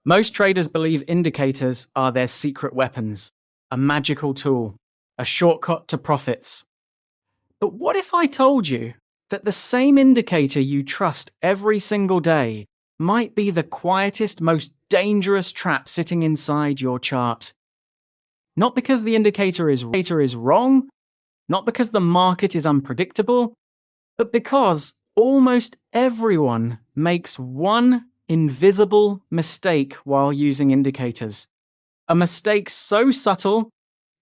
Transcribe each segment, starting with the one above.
Most traders believe indicators are their secret weapons, a magical tool, a shortcut to profits. But what if I told you that the same indicator you trust every single day might be the quietest, most dangerous trap sitting inside your chart? Not because the indicator is wrong, not because the market is unpredictable, but because almost everyone makes one invisible mistake while using indicators. A mistake so subtle,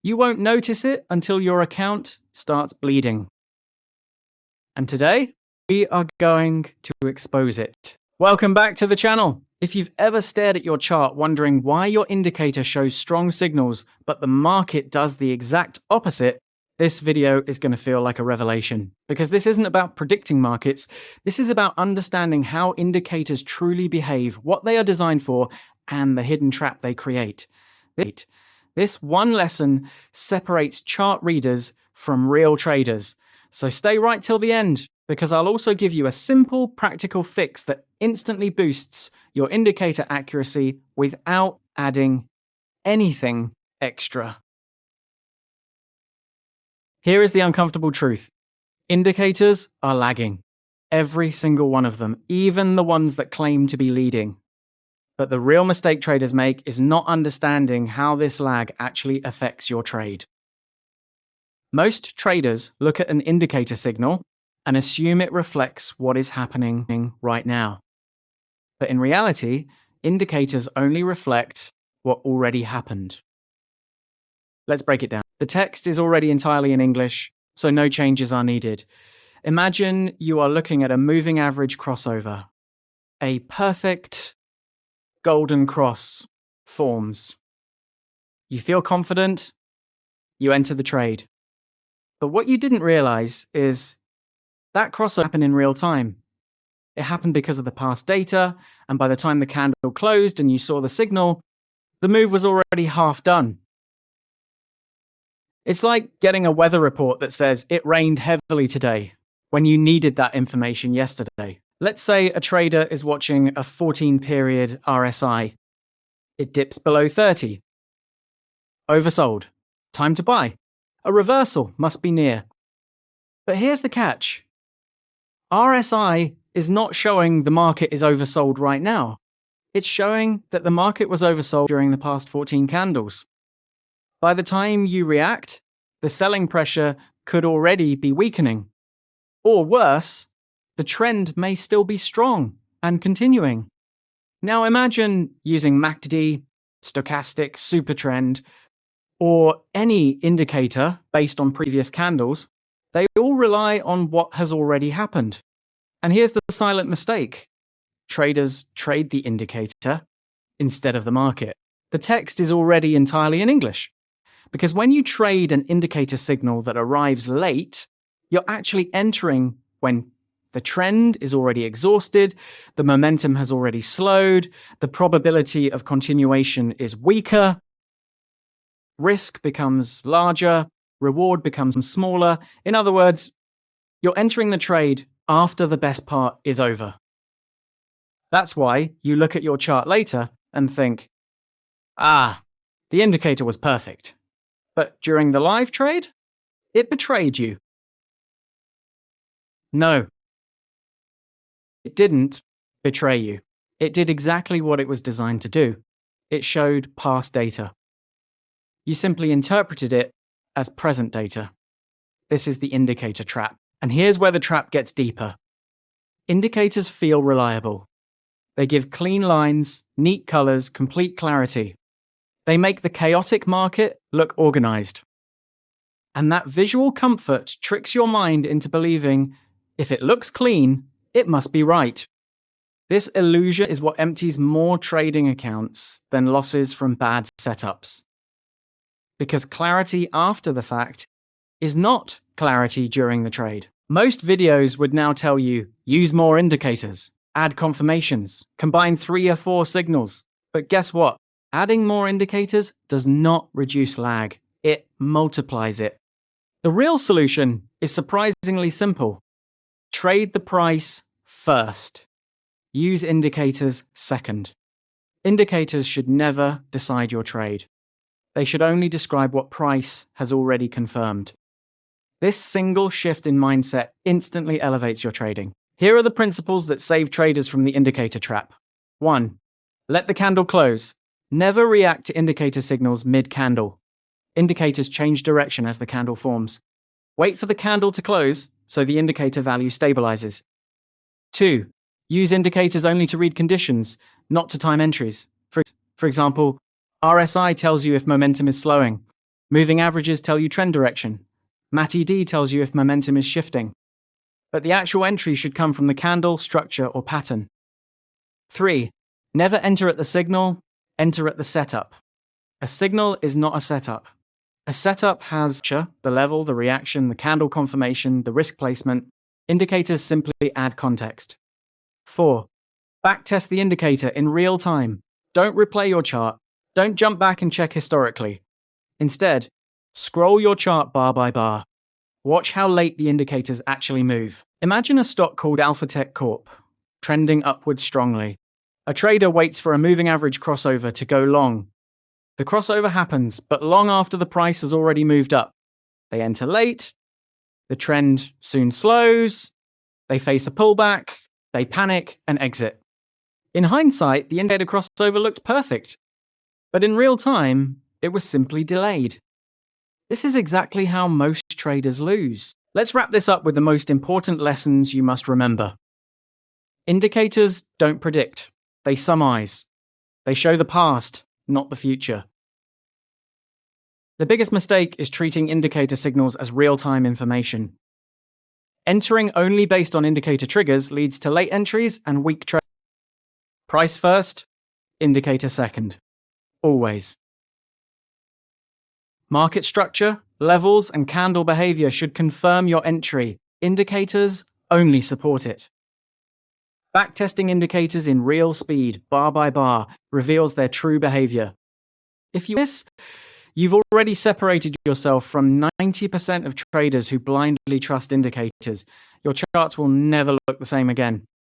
you won't notice it until your account starts bleeding. And today, we are going to expose it. Welcome back to the channel. If you've ever stared at your chart wondering why your indicator shows strong signals, but the market does the exact opposite, this video is going to feel like a revelation. Because this isn't about predicting markets, this is about understanding how indicators truly behave, what they are designed for, and the hidden trap they create. This one lesson separates chart readers from real traders. So stay right till the end, because I'll also give you a simple, practical fix that instantly boosts your indicator accuracy without adding anything extra. Here is the uncomfortable truth. Indicators are lagging. Every single one of them, even the ones that claim to be leading. But the real mistake traders make is not understanding how this lag actually affects your trade. Most traders look at an indicator signal and assume it reflects what is happening right now. But in reality, indicators only reflect what already happened. Let's break it down. The text is already entirely in English, so no changes are needed. Imagine you are looking at a moving average crossover. A perfect golden cross forms. You feel confident, you enter the trade. But what you didn't realize is that crossover happened in real time. It happened because of the past data, and by the time the candle closed and you saw the signal, the move was already half done. It's like getting a weather report that says it rained heavily today when you needed that information yesterday. Let's say a trader is watching a 14-period RSI. It dips below 30. Oversold. Time to buy. A reversal must be near. But here's the catch. RSI is not showing the market is oversold right now. It's showing that the market was oversold during the past 14 candles. By the time you react, the selling pressure could already be weakening. Or worse, the trend may still be strong and continuing. Now imagine using MACD, stochastic, supertrend, or any indicator based on previous candles. They all rely on what has already happened. And here's the silent mistake. Traders trade the indicator instead of the market. The text is already entirely in English. Because when you trade an indicator signal that arrives late, you're actually entering when the trend is already exhausted, the momentum has already slowed, the probability of continuation is weaker, risk becomes larger, reward becomes smaller. In other words, you're entering the trade after the best part is over. That's why you look at your chart later and think, the indicator was perfect. But during the live trade, it betrayed you. No, it didn't betray you. It did exactly what it was designed to do. It showed past data. You simply interpreted it as present data. This is the indicator trap. And here's where the trap gets deeper. Indicators feel reliable. They give clean lines, neat colors, complete clarity. They make the chaotic market look organized. And that visual comfort tricks your mind into believing, if it looks clean, it must be right. This illusion is what empties more trading accounts than losses from bad setups. Because clarity after the fact is not clarity during the trade. Most videos would now tell you, use more indicators, add confirmations, combine 3 or 4 signals. But guess what? Adding more indicators does not reduce lag. It multiplies it. The real solution is surprisingly simple. Trade the price first. Use indicators second. Indicators should never decide your trade. They should only describe what price has already confirmed. This single shift in mindset instantly elevates your trading. Here are the principles that save traders from the indicator trap. 1. Let the candle close. Never react to indicator signals mid-candle. Indicators change direction as the candle forms. Wait for the candle to close so the indicator value stabilizes. 2. Use indicators only to read conditions, not to time entries. For example, RSI tells you if momentum is slowing. Moving averages tell you trend direction. MACD tells you if momentum is shifting. But the actual entry should come from the candle, structure, or pattern. 3. Never enter at the signal, enter at the setup. A signal is not a setup. A setup has the level, the reaction, the candle confirmation, the risk placement. Indicators simply add context. 4. Backtest the indicator in real time. Don't replay your chart. Don't jump back and check historically. Instead, scroll your chart bar by bar. Watch how late the indicators actually move. Imagine a stock called Alphatech Corp, trending upwards strongly. A trader waits for a moving average crossover to go long. The crossover happens, but long after the price has already moved up. They enter late. The trend soon slows. They face a pullback. They panic and exit. In hindsight, the indicator crossover looked perfect. But in real time, it was simply delayed. This is exactly how most traders lose. Let's wrap this up with the most important lessons you must remember. Indicators don't predict. They surmise. They show the past, not the future. The biggest mistake is treating indicator signals as real-time information. Entering only based on indicator triggers leads to late entries and weak trades. Price first, indicator second. Always. Market structure, levels, and candle behavior should confirm your entry. Indicators only support it. Backtesting indicators in real speed, bar by bar, reveals their true behavior. If you miss, you've already separated yourself from 90% of traders who blindly trust indicators. Your charts will never look the same again.